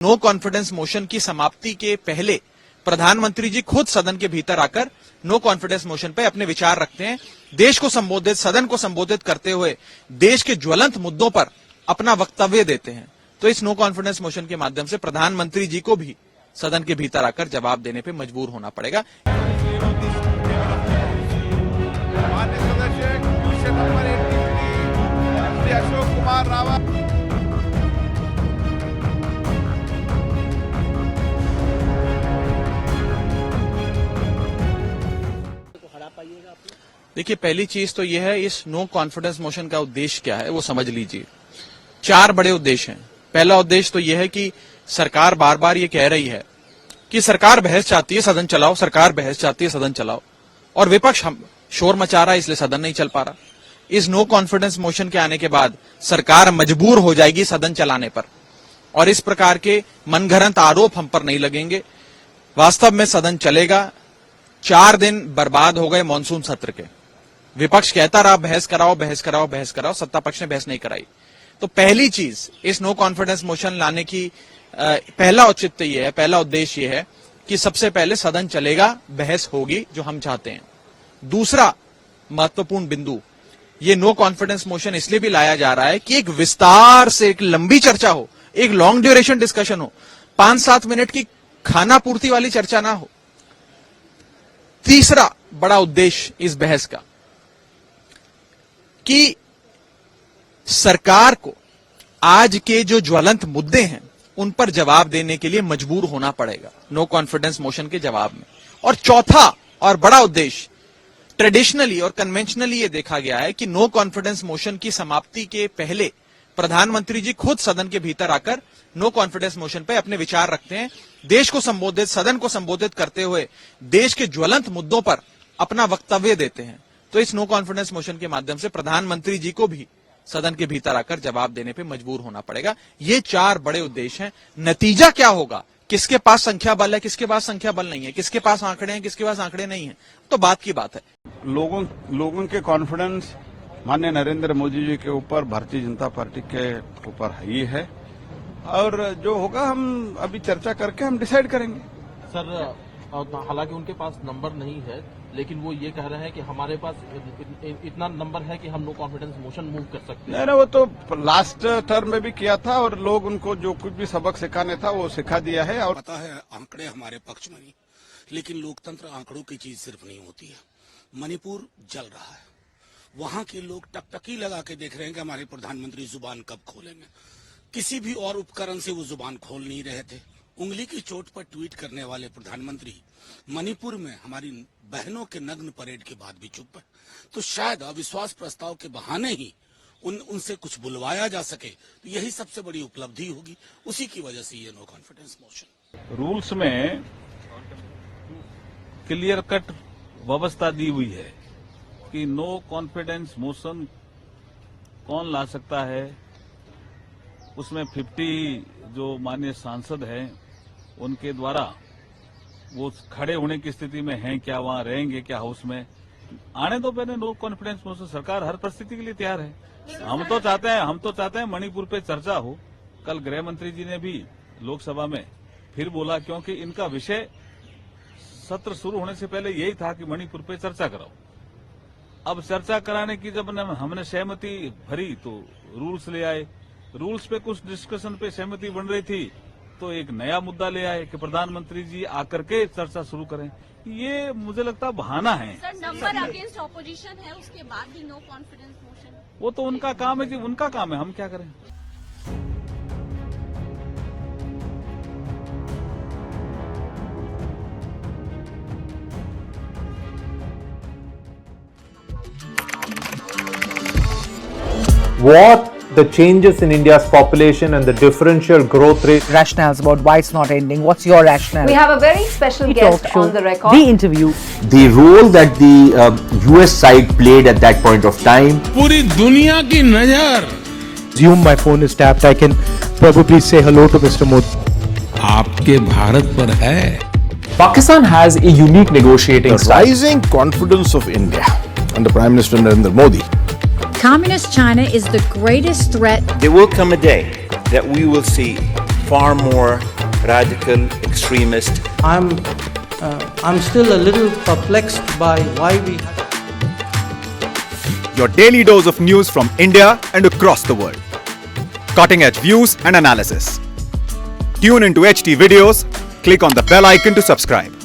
No confidence motion की समाप्ति के पहले प्रधानमंत्री जी खुद सदन के भीतर आकर नो कॉन्फिडेंस मोशन पे अपने विचार रखते हैं। देश को संबोधित, सदन को संबोधित करते हुए देश के ज्वलंत मुद्दों पर अपना वक्तव्य देते हैं। तो इस नो कॉन्फिडेंस मोशन के माध्यम से प्रधानमंत्री जी को भी सदन के भीतर आकर जवाब देने पे मजबूर होना पड़ेगा। अशोक कुमार रावत देखिए, पहली चीज तो यह है, इस नो कॉन्फिडेंस मोशन का उद्देश्य क्या है वो समझ लीजिए। 4 बड़े उद्देश्य हैं। पहला उद्देश्य तो यह है कि सरकार बार बार ये कह रही है कि सरकार बहस चाहती है सदन चलाओ, सरकार बहस चाहती है सदन चलाओ, और विपक्ष हम शोर मचा रहा है इसलिए सदन नहीं चल पा रहा। इस नो कॉन्फिडेंस मोशन के आने के बाद सरकार मजबूर हो जाएगी सदन चलाने पर, और इस प्रकार के मनगढ़ंत आरोप हम पर नहीं लगेंगे। वास्तव में सदन चलेगा। 4 दिन बर्बाद हो गए मानसून सत्र के। विपक्ष कहता रहा बहस कराओ, बहस कराओ, बहस कराओ, सत्ता पक्ष ने बहस नहीं कराई। तो पहली चीज इस नो कॉन्फिडेंस मोशन लाने की पहला औचित्य यह है, पहला उद्देश्य यह है कि सबसे पहले सदन चलेगा, बहस होगी जो हम चाहते हैं। दूसरा महत्वपूर्ण बिंदु, ये नो कॉन्फिडेंस मोशन इसलिए भी लाया जा रहा है कि एक विस्तार से एक लंबी चर्चा हो, एक लॉन्ग ड्यूरेशन डिस्कशन हो, 5-7 मिनट की खाना पूर्ति वाली चर्चा ना हो। तीसरा बड़ा उद्देश्य इस बहस का कि सरकार को आज के जो ज्वलंत मुद्दे हैं उन पर जवाब देने के लिए मजबूर होना पड़ेगा नो कॉन्फिडेंस मोशन के जवाब में। और चौथा और बड़ा उद्देश्य, ट्रेडिशनली और कन्वेंशनली ये देखा गया है कि नो कॉन्फिडेंस मोशन की समाप्ति के पहले प्रधानमंत्री जी खुद सदन के भीतर आकर नो कॉन्फिडेंस मोशन पे अपने विचार रखते हैं। देश को संबोधित, सदन को संबोधित करते हुए देश के ज्वलंत मुद्दों पर अपना वक्तव्य देते हैं। तो इस नो कॉन्फिडेंस मोशन के माध्यम से प्रधानमंत्री जी को भी सदन के भीतर आकर जवाब देने पे मजबूर होना पड़ेगा। ये 4 बड़े उद्देश्य हैं। नतीजा क्या होगा, किसके पास संख्या बल है, किसके पास संख्या बल नहीं है, किसके पास आंकड़े हैं, किसके पास आंकड़े नहीं है, तो बात की बात है। लोगों के कॉन्फिडेंस माननीय नरेंद्र मोदी जी के ऊपर, भारतीय जनता पार्टी के ऊपर ही है, और जो होगा हम अभी चर्चा करके हम डिसाइड करेंगे। सर, हालांकि उनके पास नंबर नहीं है, लेकिन वो ये कह रहे हैं कि हमारे पास इतना नंबर है कि हम नो कॉन्फिडेंस मोशन मूव कर सकते हैं। नहीं, वो तो लास्ट टर्म में भी किया था, और लोग उनको जो कुछ भी सबक सिखाने था वो सिखा दिया है। और पता है आंकड़े हमारे पक्ष में नहीं, लेकिन लोकतंत्र आंकड़ों की चीज सिर्फ नहीं होती है। मणिपुर जल रहा है, वहां के लोग टकटकी लगा के देख रहे हैं कि हमारे प्रधानमंत्री जुबान कब खोलेंगे। किसी भी और उपकरण से वो जुबान खोल नहीं रहे थे। उंगली की चोट पर ट्वीट करने वाले प्रधानमंत्री मणिपुर में हमारी बहनों के नग्न परेड के बाद भी चुप है। तो शायद अविश्वास प्रस्ताव के बहाने ही उनसे कुछ बुलवाया जा सके, तो यही सबसे बड़ी उपलब्धि होगी। उसी की वजह से ये नो कॉन्फिडेंस मोशन। रूल्स में क्लियर कट व्यवस्था दी हुई है कि नो कॉन्फिडेंस मोशन कौन ला सकता है। उसमें 50 जो माननीय सांसद हैं उनके द्वारा वो खड़े होने की स्थिति में हैं क्या, वहां रहेंगे क्या हाउस में, आने दो पहले नो कॉन्फिडेंस मोशन। सरकार हर परिस्थिति के लिए तैयार है। हम तो चाहते हैं मणिपुर पे चर्चा हो। कल गृह मंत्री जी ने भी लोकसभा में फिर बोला, क्योंकि इनका विषय सत्र शुरू होने से पहले यही था कि मणिपुर पे चर्चा कराओ। अब चर्चा कराने की जब हमने सहमति भरी तो रूल्स ले आए। रूल्स पे कुछ डिस्कशन पे सहमति बन रही थी, तो एक नया मुद्दा ले आए कि प्रधानमंत्री जी आकर के चर्चा शुरू करें। ये मुझे लगता बहाना है। सर, नंबर अगेंस्ट ऑपोजिशन है, उसके बाद भी नो कॉन्फिडेंस मोशन। वो तो उनका काम है जी, उनका काम है, हम क्या करें। What the changes in India's population and the differential growth rate. Rationales about why it's not ending. What's your rationale? We have a very special guest on the record. The interview. The role that the US side played at that point of time. पूरी दुनिया की नजर. Assume my phone is tapped. I can probably say hello to Mr. Modi. आपके भारत पर है. Pakistan has a unique negotiating style. Rising confidence of India under Prime Minister Narendra Modi. Communist China is the greatest threat. There will come a day that we will see far more radical, extremist. I'm still a little perplexed by why we. Your daily dose of news from India and across the world. Cutting edge views and analysis. Tune into HT videos. Click on the bell icon to subscribe.